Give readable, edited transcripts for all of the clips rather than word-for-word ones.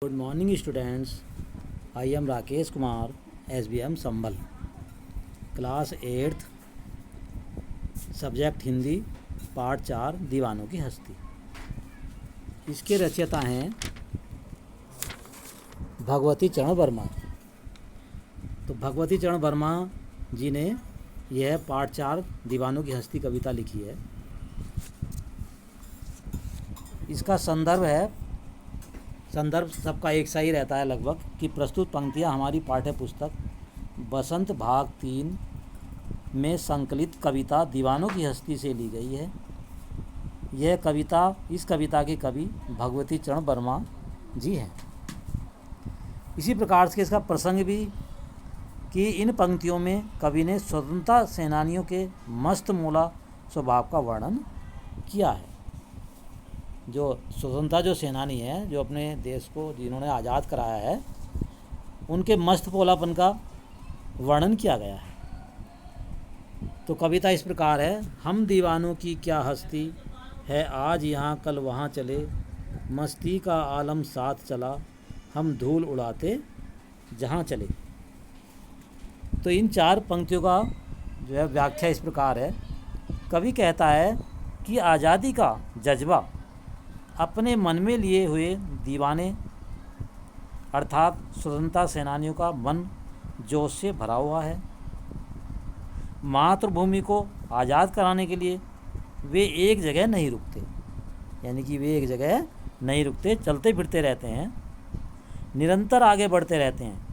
Good morning students. I am Rakesh Kumar, SBM Sambhal, class 8th, subject Hindi, part 4 दीवानों की हस्ती। इसके रचयिता हैं भगवती चरण वर्मा। तो भगवती चरण वर्मा जी ने यह पार्ट 4 दीवानों की हस्ती कविता लिखी है। इसका संदर्भ सबका एक सा ही रहता है लगभग कि प्रस्तुत पंक्तियाँ हमारी पाठ्य पुस्तक बसंत भाग 3 में संकलित कविता दीवानों की हस्ती से ली गई है। इस कविता के कवि भगवती चरण वर्मा जी हैं। इसी प्रकार से इसका प्रसंग भी कि इन पंक्तियों में कवि ने स्वतंत्रता सेनानियों के मस्त मूला स्वभाव का वर्णन किया है। जो स्वतंत्रता जो सेनानी हैं, जो अपने देश को जिन्होंने आज़ाद कराया है, उनके मस्त पोलापन का वर्णन किया गया है। तो कविता इस प्रकार है। हम दीवानों की क्या हस्ती है, आज यहाँ कल वहाँ चले, मस्ती का आलम साथ चला, हम धूल उड़ाते जहाँ चले। तो इन 4 पंक्तियों का जो है व्याख्या इस प्रकार है। कवि कहता है कि आज़ादी का जज्बा अपने मन में लिए हुए दीवाने अर्थात स्वतंत्रता सेनानियों का मन जोश से भरा हुआ है। मातृभूमि को आज़ाद कराने के लिए वे एक जगह नहीं रुकते, यानी कि वे एक जगह नहीं रुकते, चलते फिरते रहते हैं, निरंतर आगे बढ़ते रहते हैं।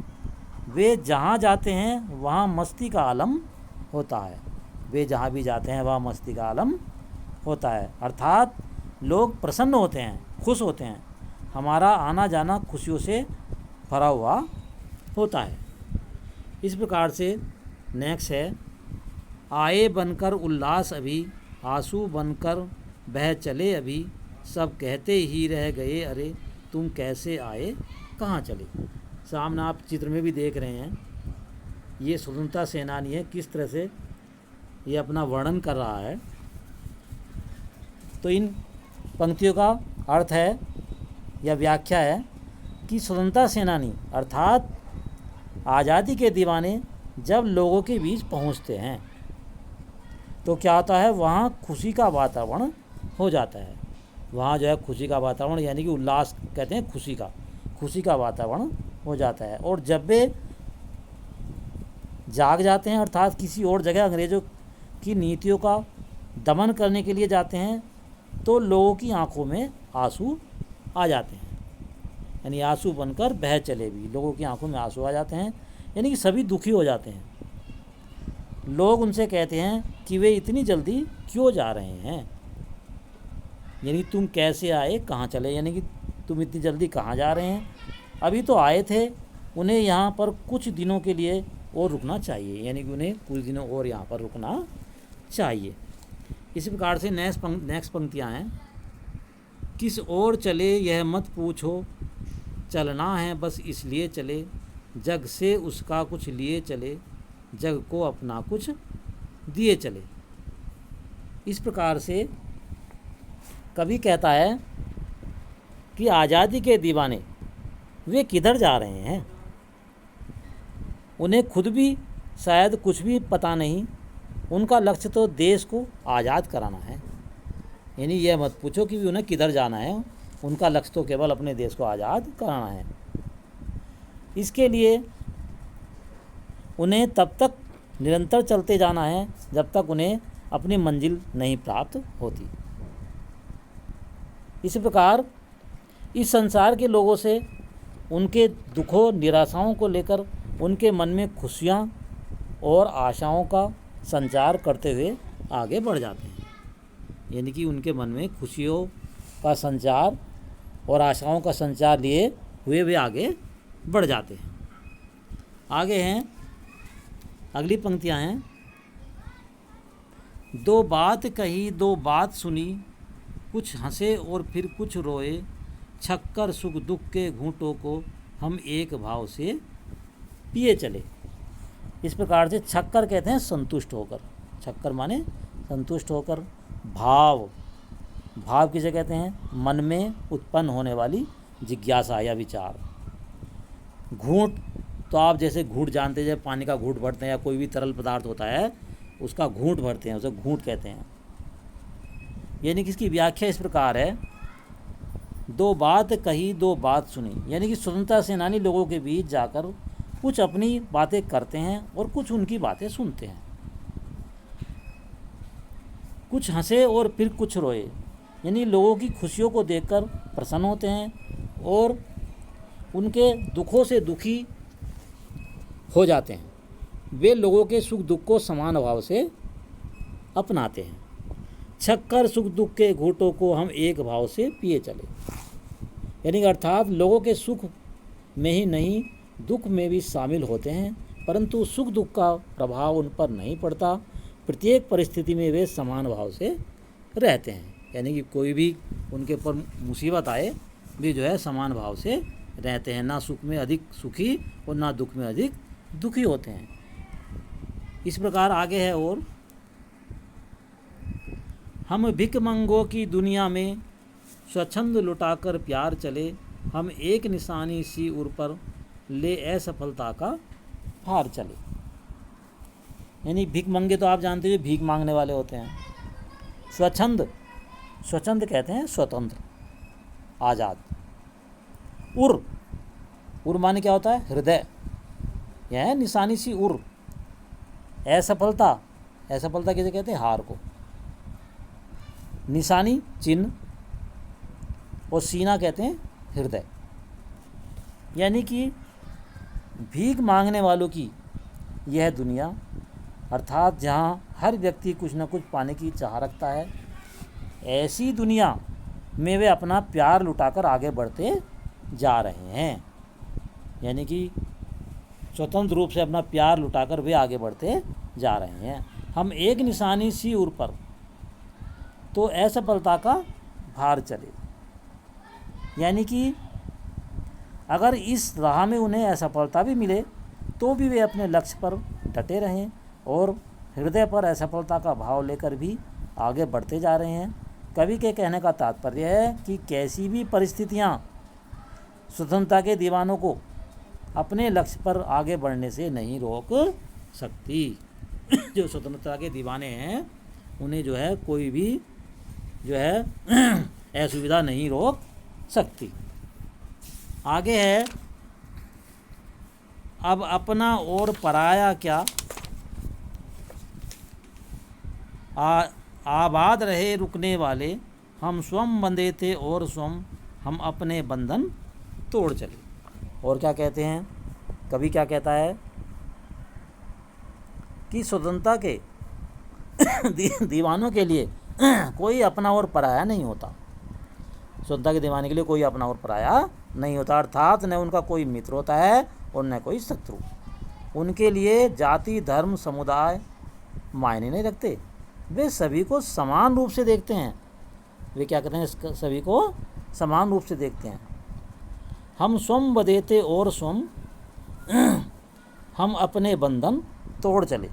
वे जहाँ जाते हैं वहाँ मस्ती का आलम होता है। वे जहाँ भी जाते हैं वहाँ मस्ती का आलम होता है, अर्थात लोग प्रसन्न होते हैं, खुश होते हैं। हमारा आना जाना खुशियों से भरा हुआ होता है। इस प्रकार से नेक्स्ट है, आए बनकर उल्लास अभी, आंसू बनकर बह चले अभी, सब कहते ही रह गए अरे तुम कैसे आए कहाँ चले। सामने आप चित्र में भी देख रहे हैं, ये स्वतंत्रता सेनानी है, किस तरह से ये अपना वर्णन कर रहा है। तो इन पंक्तियों का अर्थ है या व्याख्या है कि स्वतंत्रता सेनानी अर्थात आज़ादी के दीवाने जब लोगों के बीच पहुंचते हैं तो क्या होता है, वहाँ खुशी का वातावरण हो जाता है। वहाँ जो है खुशी का वातावरण, यानी कि उल्लास कहते हैं, खुशी का वातावरण हो जाता है। और जब वे जाग जाते हैं अर्थात किसी और जगह अंग्रेज़ों की नीतियों का दमन करने के लिए जाते हैं, तो लोगों की आंखों में आंसू आ जाते हैं, यानी आंसू बनकर बह चले भी, लोगों की आंखों में आंसू आ जाते हैं, यानी कि सभी दुखी हो जाते हैं। लोग उनसे कहते हैं कि वे इतनी जल्दी क्यों जा रहे हैं, यानी तुम कैसे आए कहाँ चले, यानी कि तुम इतनी जल्दी कहाँ जा रहे हैं, अभी तो आए थे, उन्हें यहाँ पर कुछ दिनों के लिए और रुकना चाहिए, यानी कि उन्हें कुछ दिनों और यहाँ पर रुकना चाहिए। इस प्रकार से नेक्स्ट पंक्तियाँ हैं, किस ओर चले यह मत पूछो, चलना है बस इसलिए चले, जग से उसका कुछ लिए चले, जग को अपना कुछ दिए चले। इस प्रकार से कवि कहता है कि आज़ादी के दीवाने वे किधर जा रहे हैं, उन्हें खुद भी शायद कुछ भी पता नहीं, उनका लक्ष्य तो देश को आज़ाद कराना है। यानी यह मत पूछो कि उन्हें किधर जाना है, उनका लक्ष्य तो केवल अपने देश को आज़ाद कराना है। इसके लिए उन्हें तब तक निरंतर चलते जाना है जब तक उन्हें अपनी मंजिल नहीं प्राप्त होती। इस प्रकार इस संसार के लोगों से उनके दुखों निराशाओं को लेकर उनके मन में खुशियाँ और आशाओं का संचार करते हुए आगे बढ़ जाते हैं, यानी कि उनके मन में खुशियों का संचार और आशाओं का संचार लिए हुए वे आगे बढ़ जाते हैं। आगे हैं अगली पंक्तियां हैं, दो बात कही दो बात सुनी, कुछ हंसे और फिर कुछ रोए, छक्कर सुख दुख के घूंटों को हम एक भाव से पिए चले। इस प्रकार से छक्कर कहते हैं संतुष्ट होकर, छक्कर माने संतुष्ट होकर। भाव किसे कहते हैं, मन में उत्पन्न होने वाली जिज्ञासा या विचार। घूंट, तो आप जैसे घूंट जानते हैं, जब पानी का घूंट भरते हैं या कोई भी तरल पदार्थ होता है उसका घूंट भरते हैं, उसे घूंट कहते हैं। यानी कि इसकी व्याख्या इस प्रकार है, दो बात कही दो बात सुनी। यानी कि स्वतंत्रता सेनानी लोगों के बीच जाकर कुछ अपनी बातें करते हैं और कुछ उनकी बातें सुनते हैं। कुछ हंसे और फिर कुछ रोए, यानी लोगों की खुशियों को देखकर प्रसन्न होते हैं और उनके दुखों से दुखी हो जाते हैं। वे लोगों के सुख दुख को समान भाव से अपनाते हैं। छक्कर सुख दुख के घूंटों को हम एक भाव से पिए चले। यानी अर्थात लोगों के सुख में ही नहीं दुख में भी शामिल होते हैं, परंतु सुख दुख का प्रभाव उन पर नहीं पड़ता। प्रत्येक परिस्थिति में वे समान भाव से रहते हैं। यानी कि कोई भी उनके ऊपर मुसीबत आए, वे जो है समान भाव से रहते हैं, ना सुख में अधिक सुखी और ना दुख में अधिक दुखी होते हैं। इस प्रकार आगे है, और हम भिखमंगों की दुनिया में स्वच्छंद लुटाकर प्यार चले, हम एक निशानी सी उर पर ले असफलता का भार चले। यानी भिख मंगे तो आप जानते हो भीख मांगने वाले होते हैं। स्वच्छंद, स्वच्छंद कहते हैं स्वतंत्र, आज़ाद। उर माने क्या होता है? हृदय। यह है निशानी सी उर। असफलता, असफलता किसे कहते हैं? हार को। निशानी चिन्ह, और सीना कहते हैं हृदय। यानी कि भीख मांगने वालों की यह दुनिया, अर्थात जहाँ हर व्यक्ति कुछ न कुछ पाने की चाह रखता है, ऐसी दुनिया में वे अपना प्यार लुटाकर आगे बढ़ते जा रहे हैं। यानी कि स्वतंत्र रूप से अपना प्यार लुटाकर वे आगे बढ़ते जा रहे हैं। हम एक निशानी सी उर पर तो असफलता का भार चले। यानी कि अगर इस राह में उन्हें असफलता भी मिले तो भी वे अपने लक्ष्य पर डटे रहें और हृदय पर असफलता का भाव लेकर भी आगे बढ़ते जा रहे हैं। कवि के कहने का तात्पर्य है कि कैसी भी परिस्थितियां स्वतंत्रता के दीवानों को अपने लक्ष्य पर आगे बढ़ने से नहीं रोक सकती। जो स्वतंत्रता के दीवाने हैं उन्हें जो है कोई भी जो है असुविधा नहीं रोक सकती। आगे है, अब अपना और पराया क्या, आबाद रहे रुकने वाले, हम स्वयं बंधे थे और स्वयं हम अपने बंधन तोड़ चले। और क्या कहते हैं कवि, क्या कहता है कि स्वतंत्रता के दीवानों के लिए कोई अपना और पराया नहीं होता। स्वतंत्रता के दीवाने के लिए कोई अपना और पराया नहीं होता, अर्थात न उनका कोई मित्र होता है और न कोई शत्रु। उनके लिए जाति धर्म समुदाय मायने नहीं रखते, वे सभी को समान रूप से देखते हैं। वे क्या कहते हैं? सभी को समान रूप से देखते हैं। हम स्वयं बंधे और स्वयं हम अपने बंधन तोड़ चले।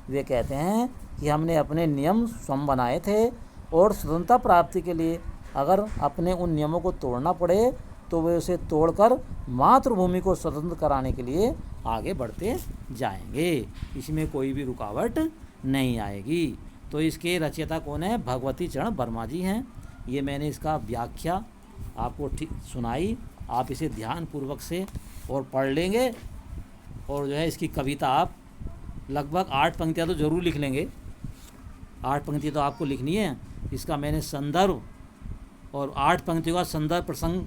वे कहते हैं कि हमने अपने नियम स्वयं बनाए थे और स्वतंत्रता प्राप्ति के लिए अगर अपने उन नियमों को तोड़ना पड़े तो वे उसे तोड़कर मातृभूमि को स्वतंत्र कराने के लिए आगे बढ़ते जाएंगे। इसमें कोई भी रुकावट नहीं आएगी। तो इसके रचयिता कौन है? भगवती चरण वर्मा जी हैं। ये मैंने इसका व्याख्या आपको ठीक सुनाई। आप इसे ध्यानपूर्वक से और पढ़ लेंगे और जो है इसकी कविता आप लगभग 8 पंक्तियाँ तो ज़रूर लिख लेंगे। 8 पंक्तियाँ तो आपको लिखनी है। इसका मैंने संदर्भ और 8 पंक्तियों का संदर्भ प्रसंग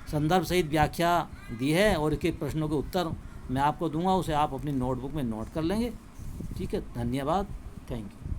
संदर्भ सहित व्याख्या दी है और इसके प्रश्नों के उत्तर मैं आपको दूंगा, उसे आप अपनी नोटबुक में नोट कर लेंगे। ठीक है, धन्यवाद, थैंक यू।